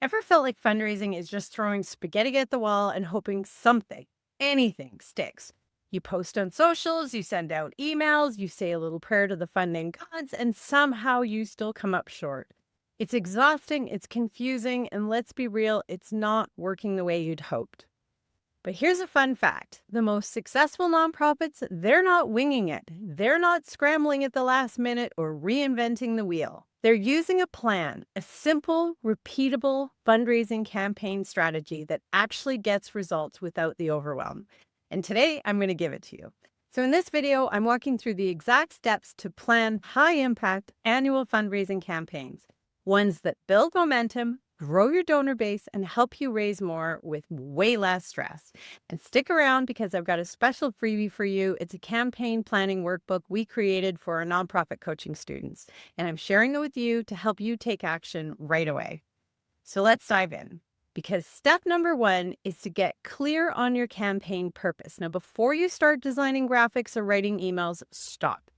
Ever felt like fundraising is just throwing spaghetti at the wall and hoping something, anything sticks? You post on socials, you send out emails, you say a little prayer to the funding gods, and somehow you still come up short. It's exhausting, it's confusing, and let's be real, it's not working the way you'd hoped. But here's a fun fact. The most successful nonprofits, they're not winging it. They're not scrambling at the last minute or reinventing the wheel. They're using a plan, a simple, repeatable fundraising campaign strategy that actually gets results without the overwhelm. And today, I'm going to give it to you. So in this video, I'm walking through the exact steps to plan high-impact annual fundraising campaigns, ones that build momentum, grow your donor base, and help you raise more with way less stress. And stick around because I've got a special freebie for you. It's a campaign planning workbook we created for our nonprofit coaching students, and I'm sharing it with you to help you take action right away. So let's dive in. Because step number one is to get clear on your campaign purpose. Now, before you start designing graphics or writing emails, stop.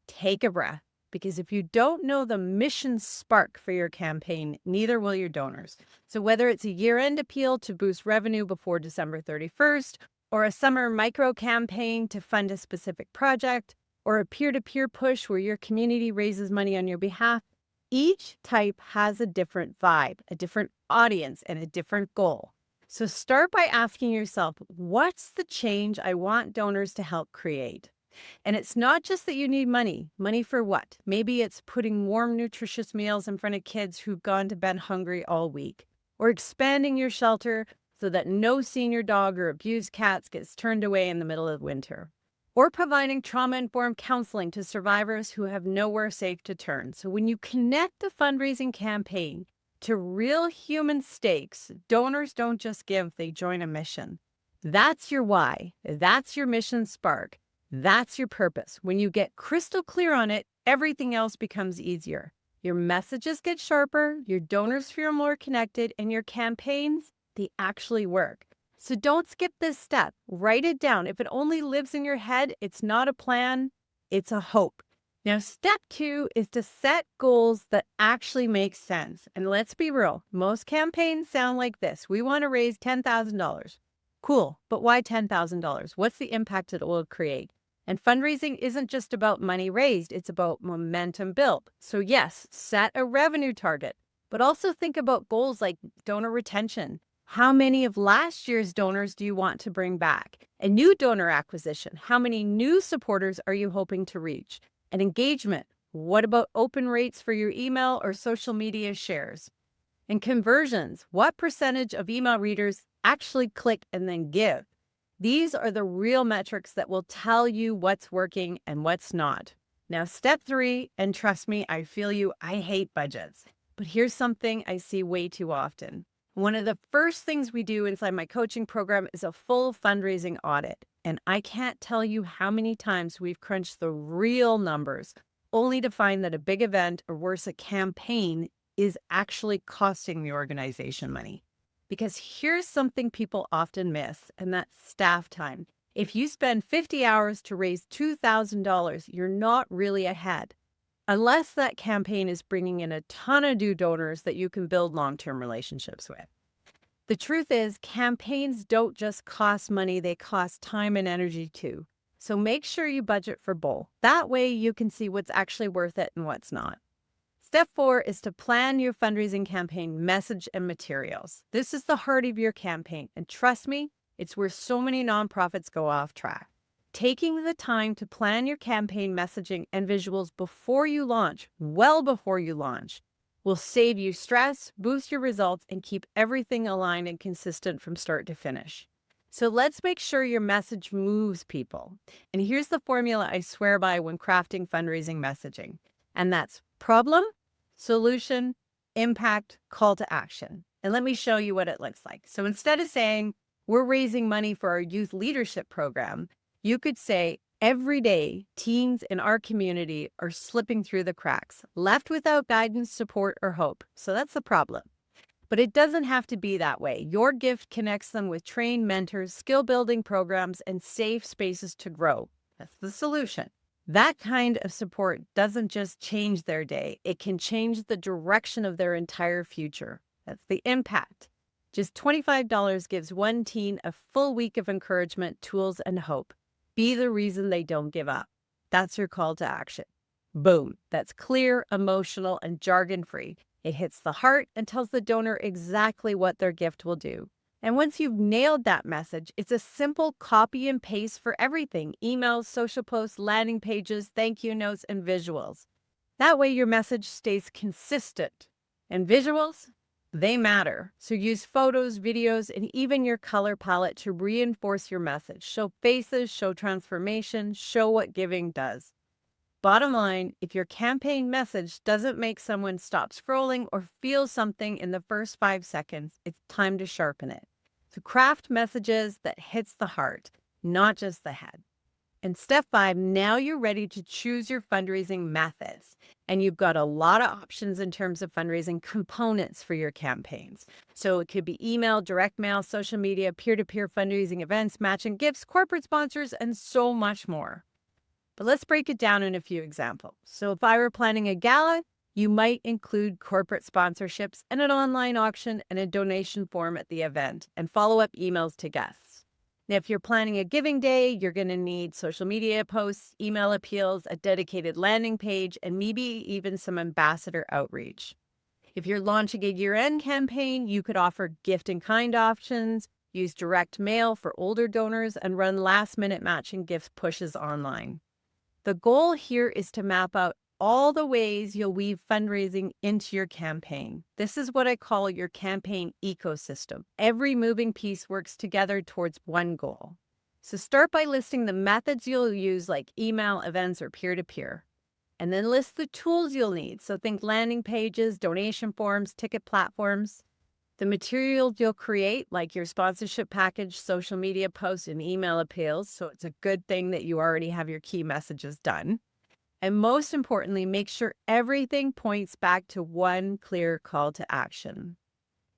Take a breath. Because if you don't know the mission spark for your campaign, neither will your donors. So whether it's a year-end appeal to boost revenue before December 31st, or a summer micro campaign to fund a specific project, or a peer-to-peer push where your community raises money on your behalf, each type has a different vibe, a different audience, and a different goal. So start by asking yourself, what's the change I want donors to help create? And it's not just that you need money. Money for what? Maybe it's putting warm, nutritious meals in front of kids who've gone to bed hungry all week, or expanding your shelter so that no senior dog or abused cats gets turned away in the middle of winter, or providing trauma-informed counseling to survivors who have nowhere safe to turn. So when you connect the fundraising campaign to real human stakes, donors don't just give, they join a mission. That's your why. That's your mission spark. That's your purpose. When you get crystal clear on it, everything else becomes easier. Your messages get sharper, your donors feel more connected, and your campaigns, they actually work. So don't skip this step. Write it down. If it only lives in your head, it's not a plan, it's a hope. Now, step two is to set goals that actually make sense. And let's be real, most campaigns sound like this. We want to raise $10,000. Cool, but why $10,000? What's the impact it will create? And fundraising isn't just about money raised, it's about momentum built. So yes, set a revenue target, but also think about goals like donor retention. How many of last year's donors do you want to bring back? And new donor acquisition. How many new supporters are you hoping to reach? And engagement. What about open rates for your email or social media shares? And conversions. What percentage of email readers actually click and then give? These are the real metrics that will tell you what's working and what's not. Now, step three, and trust me, I feel you, I hate budgets. But here's something I see way too often. One of the first things we do inside my coaching program is a full fundraising audit. And I can't tell you how many times we've crunched the real numbers, only to find that a big event, or worse, a campaign, is actually costing the organization money. Because here's something people often miss, and that's staff time. If you spend 50 hours to raise $2,000, you're not really ahead, unless that campaign is bringing in a ton of new donors that you can build long-term relationships with. The truth is, campaigns don't just cost money, they cost time and energy too. So make sure you budget for both. That way you can see what's actually worth it and what's not. Step four is to plan your fundraising campaign message and materials. This is the heart of your campaign, and trust me, it's where so many nonprofits go off track. Taking the time to plan your campaign messaging and visuals before you launch, well before you launch, will save you stress, boost your results, and keep everything aligned and consistent from start to finish. So let's make sure your message moves people. And here's the formula I swear by when crafting fundraising messaging, and that's problem, solution, impact, call to action. And let me show you what it looks like. So instead of saying, we're raising money for our youth leadership program, you could say, every day, teens in our community are slipping through the cracks, left without guidance, support, or hope. So that's the problem. But it doesn't have to be that way. Your gift connects them with trained mentors, skill-building programs, and safe spaces to grow. That's the solution. That kind of support doesn't just change their day, it can change the direction of their entire future. That's the impact. Just $25 gives one teen a full week of encouragement, tools, and hope. Be the reason they don't give up. That's your call to action. Boom. That's clear, emotional, and jargon-free. It hits the heart and tells the donor exactly what their gift will do. And once you've nailed that message, it's a simple copy and paste for everything: emails, social posts, landing pages, thank you notes, and visuals. That way your message stays consistent. And visuals, they matter. So use photos, videos, and even your color palette to reinforce your message. Show faces, show transformation, show what giving does. Bottom line, if your campaign message doesn't make someone stop scrolling or feel something in the first 5 seconds, it's time to sharpen it. So craft messages that hits the heart, not just the head. And step 5, now you're ready to choose your fundraising methods. And you've got a lot of options in terms of fundraising components for your campaigns. So it could be email, direct mail, social media, peer-to-peer fundraising events, matching gifts, corporate sponsors, and so much more. But let's break it down in a few examples. So if I were planning a gala, you might include corporate sponsorships and an online auction and a donation form at the event and follow-up emails to guests. Now, if you're planning a giving day, you're going to need social media posts, email appeals, a dedicated landing page, and maybe even some ambassador outreach. If you're launching a year-end campaign, you could offer gift-in-kind options, use direct mail for older donors, and run last-minute matching gift pushes online. The goal here is to map out all the ways you'll weave fundraising into your campaign. This is what I call your campaign ecosystem. Every moving piece works together towards one goal. So start by listing the methods you'll use, like email, events, or peer-to-peer. And then list the tools you'll need. So think landing pages, donation forms, ticket platforms. The materials you'll create, like your sponsorship package, social media posts, and email appeals. So it's a good thing that you already have your key messages done. And most importantly, make sure everything points back to one clear call to action.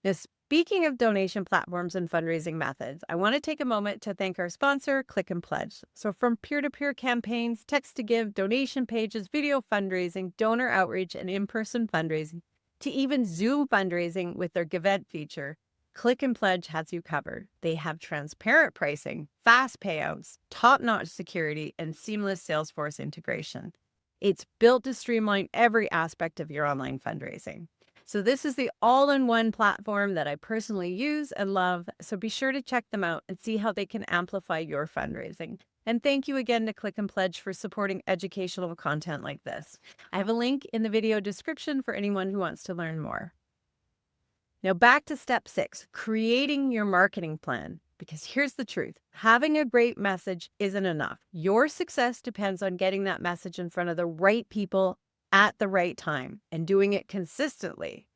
Now, speaking of donation platforms and fundraising methods, I want to take a moment to thank our sponsor, Click and Pledge. So from peer-to-peer campaigns, text to give, donation pages, video fundraising, donor outreach, and in-person fundraising, to even Zoom fundraising with their Givent feature, Click and Pledge has you covered. They have transparent pricing, fast payouts, top-notch security, and seamless Salesforce integration. It's built to streamline every aspect of your online fundraising. So this is the all-in-one platform that I personally use and love, so be sure to check them out and see how they can amplify your fundraising. And thank you again to Click and Pledge for supporting educational content like this. I have a link in the video description for anyone who wants to learn more. Now back to step 6, creating your marketing plan. Because here's the truth, having a great message isn't enough. Your success depends on getting that message in front of the right people at the right time and doing it consistently.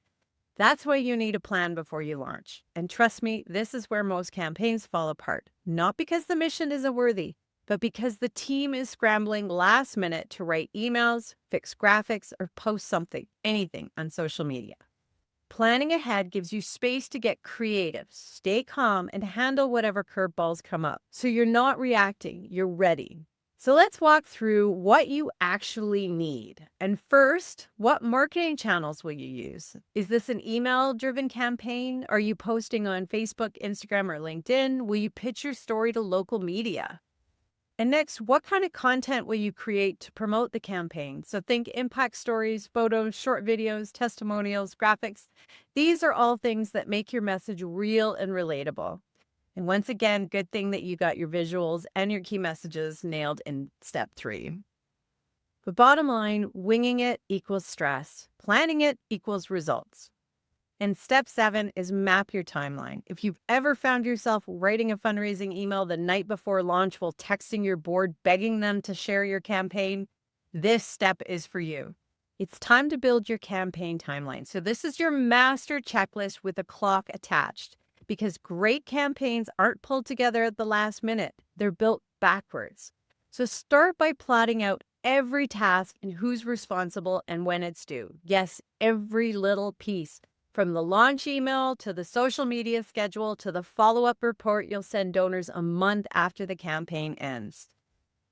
That's why you need a plan before you launch. And trust me, this is where most campaigns fall apart. Not because the mission isn't worthy, but because the team is scrambling last minute to write emails, fix graphics, or post something, anything on social media. Planning ahead gives you space to get creative, stay calm, and handle whatever curveballs come up. So you're not reacting, you're ready. So let's walk through what you actually need. And first, what marketing channels will you use? Is this an email-driven campaign? Are you posting on Facebook, Instagram, or LinkedIn? Will you pitch your story to local media? And next, what kind of content will you create to promote the campaign? So think impact stories, photos, short videos, testimonials, graphics. These are all things that make your message real and relatable. And once again, good thing that you got your visuals and your key messages nailed in step 3. But bottom line, winging it equals stress. Planning it equals results. And step 7 is map your timeline. If you've ever found yourself writing a fundraising email the night before launch while texting your board, begging them to share your campaign, this step is for you. It's time to build your campaign timeline. So this is your master checklist with a clock attached, because great campaigns aren't pulled together at the last minute. They're built backwards. So start by plotting out every task and who's responsible and when it's due. Yes, every little piece. From the launch email to the social media schedule to the follow-up report you'll send donors a month after the campaign ends.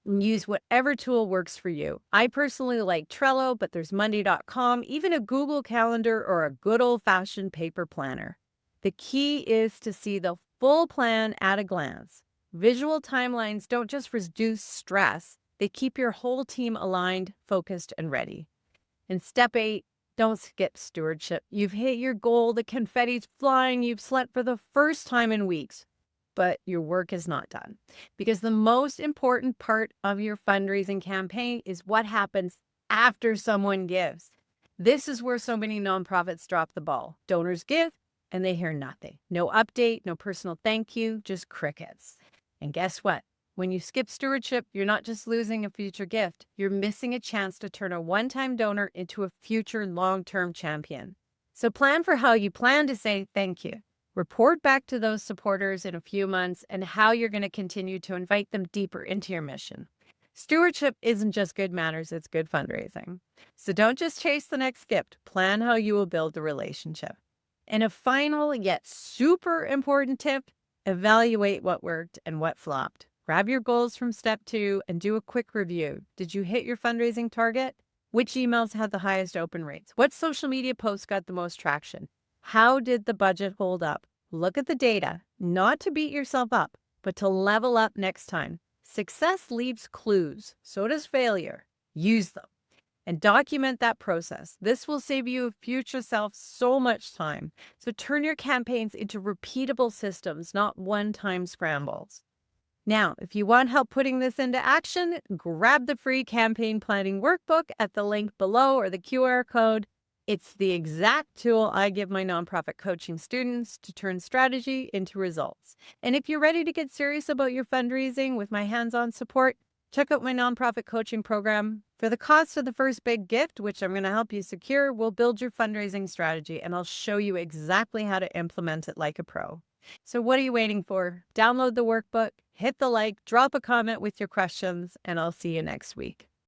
and use whatever tool works for you. I personally like Trello, but there's Monday.com, even a Google Calendar or a good old-fashioned paper planner. The key is to see the full plan at a glance. Visual timelines don't just reduce stress, they keep your whole team aligned, focused, and ready. And step 8, don't skip stewardship. You've hit your goal, the confetti's flying, you've slept for the first time in weeks, but your work is not done. Because the most important part of your fundraising campaign is what happens after someone gives. This is where so many nonprofits drop the ball. Donors give and they hear nothing. No update, no personal thank you, just crickets. And guess what? When you skip stewardship, you're not just losing a future gift, you're missing a chance to turn a one-time donor into a future long-term champion. So plan for how you plan to say thank you. Report back to those supporters in a few months and how you're going to continue to invite them deeper into your mission. Stewardship isn't just good manners, it's good fundraising. So don't just chase the next gift, plan how you will build the relationship. And a final yet super important tip, evaluate what worked and what flopped. Grab your goals from step 2 and do a quick review. Did you hit your fundraising target? Which emails had the highest open rates? What social media posts got the most traction? How did the budget hold up? Look at the data, not to beat yourself up, but to level up next time. Success leaves clues, so does failure. Use them and document that process. This will save you future self so much time. So turn your campaigns into repeatable systems, not one-time scrambles. Now, if you want help putting this into action, grab the free campaign planning workbook at the link below or the QR code. It's the exact tool I give my nonprofit coaching students to turn strategy into results. And if you're ready to get serious about your fundraising with my hands-on support, check out my nonprofit coaching program. For the cost of the first big gift, which I'm going to help you secure, we'll build your fundraising strategy and I'll show you exactly how to implement it like a pro. So what are you waiting for? Download the workbook, hit the like, drop a comment with your questions, and I'll see you next week.